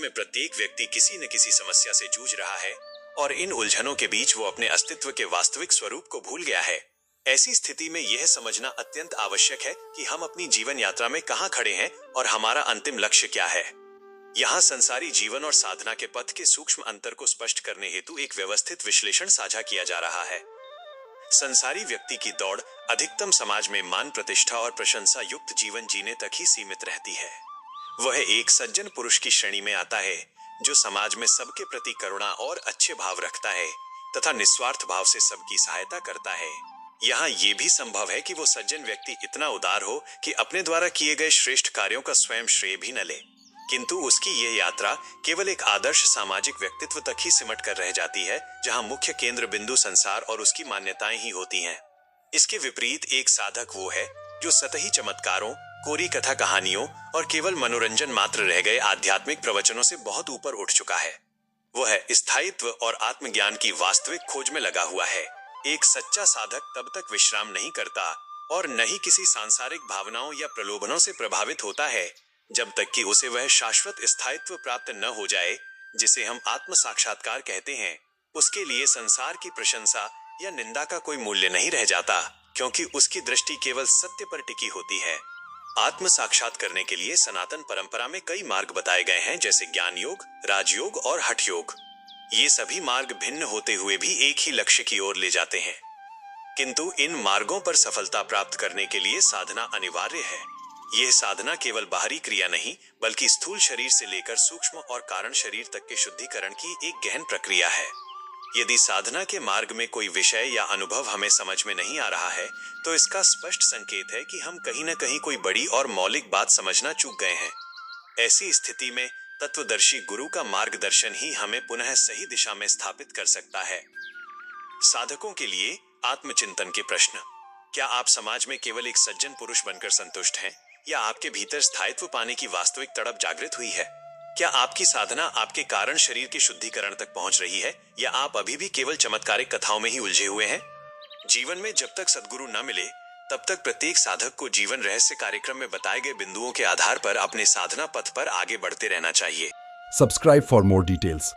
में प्रत्येक व्यक्ति किसी न किसी समस्या से जूझ रहा है और इन उलझनों के बीच वो अपने अस्तित्व के वास्तविक स्वरूप को भूल गया है। ऐसी स्थिति में यह समझना अत्यंत आवश्यक है कि हम अपनी जीवन यात्रा में कहाँ खड़े हैं और हमारा अंतिम लक्ष्य क्या है। यहाँ संसारी जीवन और साधना के पथ के सूक्ष्म अंतर को स्पष्ट करने हेतु एक व्यवस्थित विश्लेषण साझा किया जा रहा है। संसारी व्यक्ति की दौड़ अधिकतम समाज में मान प्रतिष्ठा और प्रशंसा युक्त जीवन जीने तक ही सीमित रहती है। वह एक सज्जन पुरुष की श्रेणी में आता है जो समाज में सबके प्रति करुणा और अच्छे भाव रखता है तथा निस्वार्थ भाव से सबकी सहायता करता है। यहाँ ये भी संभव है कि वो सज्जन व्यक्ति इतना उदार हो कि अपने द्वारा किए गए श्रेष्ठ कार्यों का स्वयं श्रेय भी न ले, किंतु उसकी यह यात्रा केवल एक आदर्श सामाजिक व्यक्तित्व तक ही सिमट कर रह जाती है, जहां मुख्य केंद्र बिंदु संसार और उसकी मान्यताएं ही होती हैं। इसके विपरीत एक साधक वो है जो सतही चमत्कारों, कोरी कथा कहानियों और केवल मनोरंजन मात्र रह गए आध्यात्मिक प्रवचनों से बहुत ऊपर उठ चुका है। वह स्थायित्व और आत्मज्ञान की वास्तविक खोज में लगा हुआ है। एक सच्चा साधक तब तक विश्राम नहीं करता और न ही किसी सांसारिक भावनाओं या प्रलोभनों से प्रभावित होता है जब तक कि उसे वह शाश्वत स्थायित्व प्राप्त न हो जाए जिसे हम आत्म साक्षात्कार कहते हैं। उसके लिए संसार की प्रशंसा या निंदा का कोई मूल्य नहीं रह जाता, क्योंकि उसकी दृष्टि केवल सत्य पर टिकी होती है। आत्म साक्षात करने के लिए सनातन परंपरा में कई मार्ग बताए गए हैं, जैसे ज्ञान योग, राजयोग और हठ योग। ये सभी मार्ग भिन्न होते हुए भी एक ही लक्ष्य की ओर ले जाते हैं, किंतु इन मार्गों पर सफलता प्राप्त करने के लिए साधना अनिवार्य है। यह साधना केवल बाहरी क्रिया नहीं, बल्कि स्थूल शरीर से लेकर सूक्ष्म और कारण शरीर तक के शुद्धिकरण की एक गहन प्रक्रिया है। यदि साधना के मार्ग में कोई विषय या अनुभव हमें समझ में नहीं आ रहा है, तो इसका स्पष्ट संकेत है कि हम कहीं न कहीं कोई बड़ी और मौलिक बात समझना चूक गए हैं। ऐसी स्थिति में तत्वदर्शी गुरु का मार्गदर्शन ही हमें पुनः सही दिशा में स्थापित कर सकता है। साधकों के लिए आत्मचिंतन के प्रश्न। क्या आप समाज में केवल एक सज्जन पुरुष बनकर संतुष्ट हैं, या आपके भीतर स्थायित्व पाने की वास्तविक तड़प जागृत हुई है? क्या आपकी साधना आपके कारण शरीर के शुद्धिकरण तक पहुंच रही है, या आप अभी भी केवल चमत्कारिक कथाओं में ही उलझे हुए हैं? जीवन में जब तक सद्गुरु न मिले तब तक प्रत्येक साधक को जीवन रहस्य कार्यक्रम में बताए गए बिंदुओं के आधार पर अपने साधना पथ पर आगे बढ़ते रहना चाहिए। Subscribe for more details.